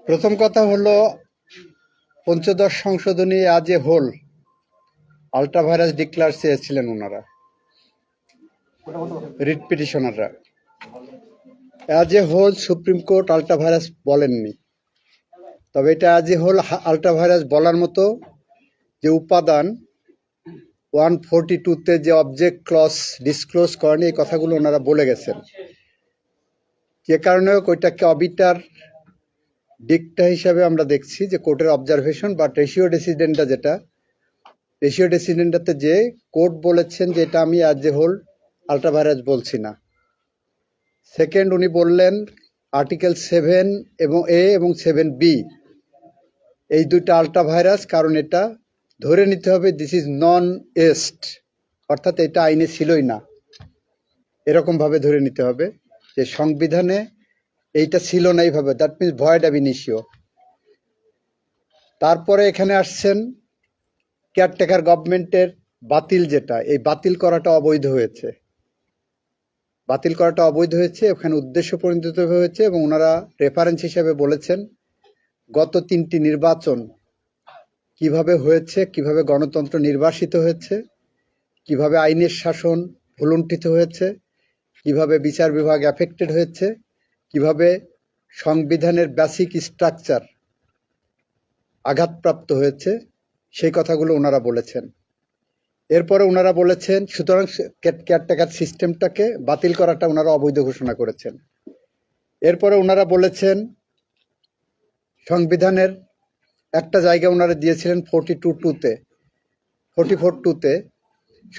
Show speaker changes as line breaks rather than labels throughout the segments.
প্রথম কথা হলো পঞ্চদশ সংশোধনী as a whole ultra vires declare চেয়েছিলেন ওনারা, রিট পিটিশনাররা। As a whole supreme court ultra vires বলেননি, তবে এটা as a whole ultra vires বলার মতো যে উপাদান 142-তে যে অবজেক্ট ক্লজ ডিসক্লোজ করেনি, এই কথাগুলো ওনারা বলে গেছেন। যে কারণে ওইটাকে অবিটার ডিকটা হিসাবে আমরা দেখছি যে কোর্টের অবজারভেশন বা রেশিও ডেসিডেন্টাতে যে কোর্ট বলেছেন যে এটা আমি as a whole ultra vires বলছি না। সেকেন্ড, উনি বললেন আর্টিকেল 7A এবং 7B এই দুইটা আল্ট্রা ভাইরাস, কারণ এটা ধরে নিতে হবে দিস ইজ নন এস্ট, অর্থাৎ এটা আইনে ছিলই না, এরকম ভাবে ধরে নিতে হবে যে সংবিধানে এইটা ছিল না এইভাবে, that means void ab initio. তারপরে এখানে আসছেন কেয়ারটেকার গভর্নমেন্টের বাতিল, যেটা এই বাতিল করাটা অবৈধ হয়েছে, ওখানে উদ্দেশ্য পরিণত হয়েছে। এবং ওনারা রেফারেন্স হিসেবে বলেছেন গত 3টি নির্বাচন কিভাবে হয়েছে, কিভাবে গণতন্ত্র নির্বাসিত হয়েছে, কিভাবে আইনের শাসন ভুলুণ্ঠিত হয়েছে, কিভাবে বিচার বিভাগ অ্যাফেক্টেড হয়েছে, কিভাবে সংবিধানের বেসিক স্ট্রাকচার আঘাতপ্রাপ্ত হয়েছে, সেই কথাগুলো ওনারা বলেছেন। এরপরে ওনারা বলেছেন সুতরাং কেয়ারটেকার সিস্টেমটাকে বাতিল করাটা ওনারা অবৈধ ঘোষণা করেছেন। এরপরে ওনারা বলেছেন সংবিধানের একটা জায়গা ওনারা দিয়েছিলেন 44-2তে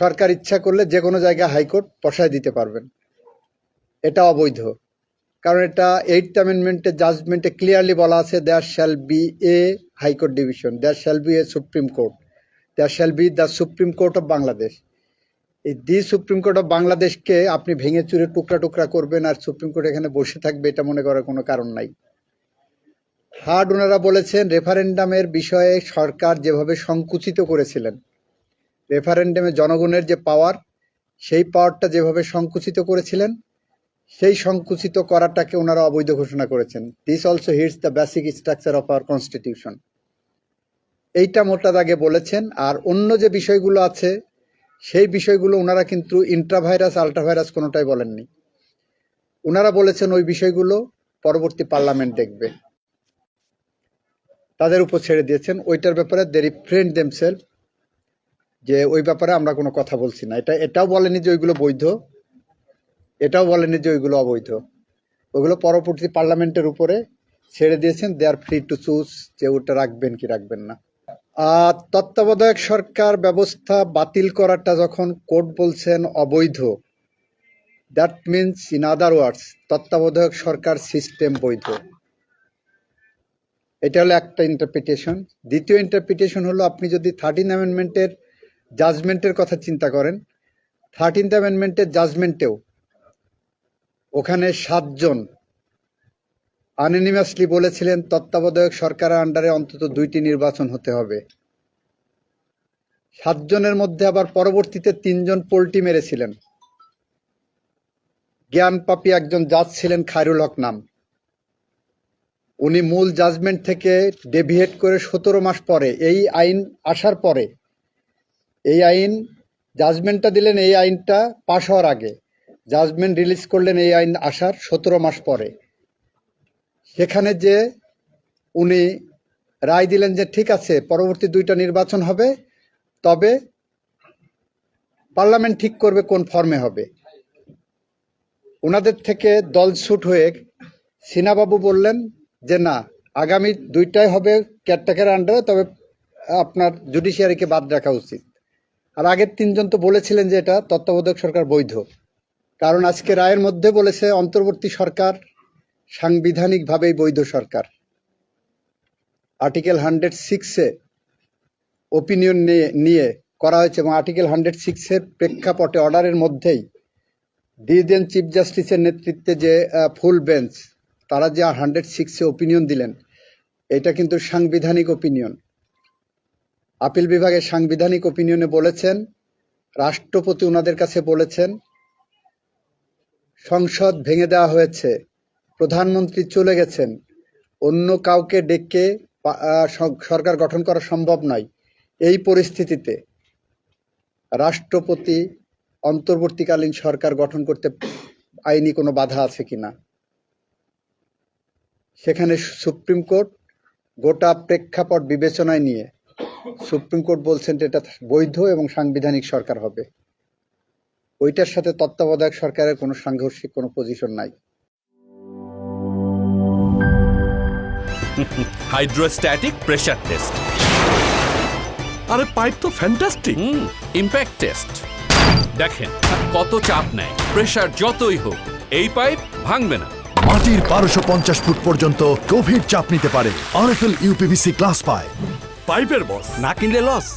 সরকার ইচ্ছা করলে যে কোনো জায়গায় হাইকোর্ট বসায় দিতে পারবেন, এটা অবৈধ। কারণ এটা 8th অ্যামেন্ডমেন্টের জাজমেন্টে ক্লিয়ারলি বলা আছে there shall be a high court division, there shall be a supreme court, there shall be the supreme court of Bangladesh. এই দি সুপ্রিম কোর্ট অফ বাংলাদেশকে আপনি ভেঙে চুরে টুকরা টুকরা করবেন আর সুপ্রিম কোর্ট এখানে বসে থাকবে, এটা মনে করার কোনো কারণ নাই। থার্ড, ওনারা বলেছেন রেফারেন্ডামের বিষয়ে সরকার যেভাবে সংকুচিত করেছিলেন, রেফারেন্ডামে জনগণের যে পাওয়ার, সেই পাওয়ারটা যেভাবে সংকুচিত করেছিলেন, সেই সংকুচিত করাটাকে ওনারা অবৈধ ঘোষণা করেছেন। This also hits the basic structure of our constitution, এইটা মোটা দাগে বলেছেন। আর অন্য যে বিষয়গুলো আছে সেই বিষয়গুলো ওনারা কিন্তু ইন্ট্রাভাইরাস আল্ট্রাভাইরাস কোনোটাই বলেননি। ওনারা বলেছেন ওই বিষয়গুলো পরবর্তী পার্লামেন্ট দেখবে, তাদের উপর ছেড়ে দিয়েছেন। ওইটার ব্যাপারে দে রিফ্রেন্ড দেমসেলফ, যে ওই ব্যাপারে আমরা কোনো কথা বলছি না। এটাও বলেনি যে ওইগুলো বৈধ, এটাও বলেনি যে ওইগুলো অবৈধ। ওইগুলো পরবর্তী পার্লামেন্টের উপরে ছেড়ে দিয়েছেন, দে আর ফ্রি টু চুজ যে ওটা রাখবেন কি রাখবেন না। তত্ত্বাবধায়ক সরকার ব্যবস্থা বাতিল করাটা যখন কোর্ট বলছেন অবৈধ, দ্যাট মিনস ইন আদার ওয়ার্ডস তত্ত্বাবধায়ক সরকার সিস্টেম বৈধ। এটা হলো একটা ইন্টারপ্রিটেশন। দ্বিতীয় ইন্টারপ্রিটেশন হলো আপনি যদি 13th অ্যামেন্ডমেন্টের জাজমেন্টের কথা চিন্তা করেন, 13th অ্যামেন্ডমেন্টের জাজমেন্টেও ওখানে 7 জন আনঅ্যানিমাসলি বলেছিলেন তত্ত্বাবধায়ক সরকারের আন্ডারে অন্তত 2টি নির্বাচন হতে হবে। 7 জনের মধ্যে আবার পরবর্তীতে 3 জন পোল্টি মেরেছিলেন। জ্ঞানপাপী একজন জাজ ছিলেন খায়রুল হক নাম, উনি মূল জাজমেন্ট থেকে ডেভিয়েট করে 17 মাস পরে এই আইন আসার পরে, এই আইন জাজমেন্টটা দিলেন এই আইনটা পাশ হওয়ার আগে, জাজমেন্ট রিলিজ করলেন এই আইন আসার 17 মাস পরে। সেখানে যে উনি রায় দিলেন যে ঠিক আছে পরবর্তী 2টা নির্বাচন হবে, তবে পার্লামেন্ট ঠিক করবে কোন ফর্মে হবে। ওনাদের থেকে দলছুট হয়ে সিনাবাবু বললেন যে না, আগামী 2টাই হবে কেয়ারটেকার আন্ডারে, তবে আপনার জুডিশিয়ারিকে বাদ রাখা উচিত। আর আগের 3 জন তো বলেছিলেন যে এটা তত্ত্বাবধায়ক সরকার বৈধ, কারণ আজকে রায়ের মধ্যে বলেছে অন্তর্বর্তী সরকার সাংবিধানিকভাবেই বৈধ সরকার। আর্টিকেল 106-এ ওপিনিয়ন নিয়ে করা হয়েছে এবং আর্টিকেল 106-এর প্রেক্ষাপটে অর্ডারের মধ্যেই ডিভিশন চিফ জাস্টিসের নেতৃত্বে যে ফুল বেঞ্চ, তারা যে 106-এ ওপিনিয়ন দিলেন, এটা কিন্তু সাংবিধানিক ওপিনিয়ন। আপিল বিভাগের সাংবিধানিক ওপিনিয়নে বলেছেন, রাষ্ট্রপতি ওনাদের কাছে বলেছেন সংসদ ভেঙে দেওয়া হয়েছে, প্রধানমন্ত্রী চলে গেছেন, অন্য কাউকে ডেকে সরকার গঠন করা সম্ভব নয়। এই পরিস্থিতিতে রাষ্ট্রপতি অন্তর্বর্তীকালীন সরকার গঠন করতে আইনি কোনো বাধা আছে কিনা, সেখানে সুপ্রিম কোর্ট গোটা প্রেক্ষাপট বিবেচনায় নিয়ে সুপ্রিম কোর্ট বলছেন যে এটা বৈধ এবং সাংবিধানিক সরকার হবে। ওইটার সাথে তত্ত্বাবধায়ক সরকারের কোনো সাংঘর্ষিক কোনো পজিশন নাই।
হাইড্রোস্ট্যাটিক প্রেসার টেস্ট,
আরে পাইপ তো ফ্যান্টাস্টিক।
Impact test. দেখেন কত চাপ নেয়, প্রেসার যতই হোক এই পাইপ ভাঙবে না।
মাটির 1250 ফুট পর্যন্ত গভীর চাপ নিতে পারে আরএফএল ইউপিভিসি গ্লাস পাইপ।
পাইপের বস, না কিনলে লস।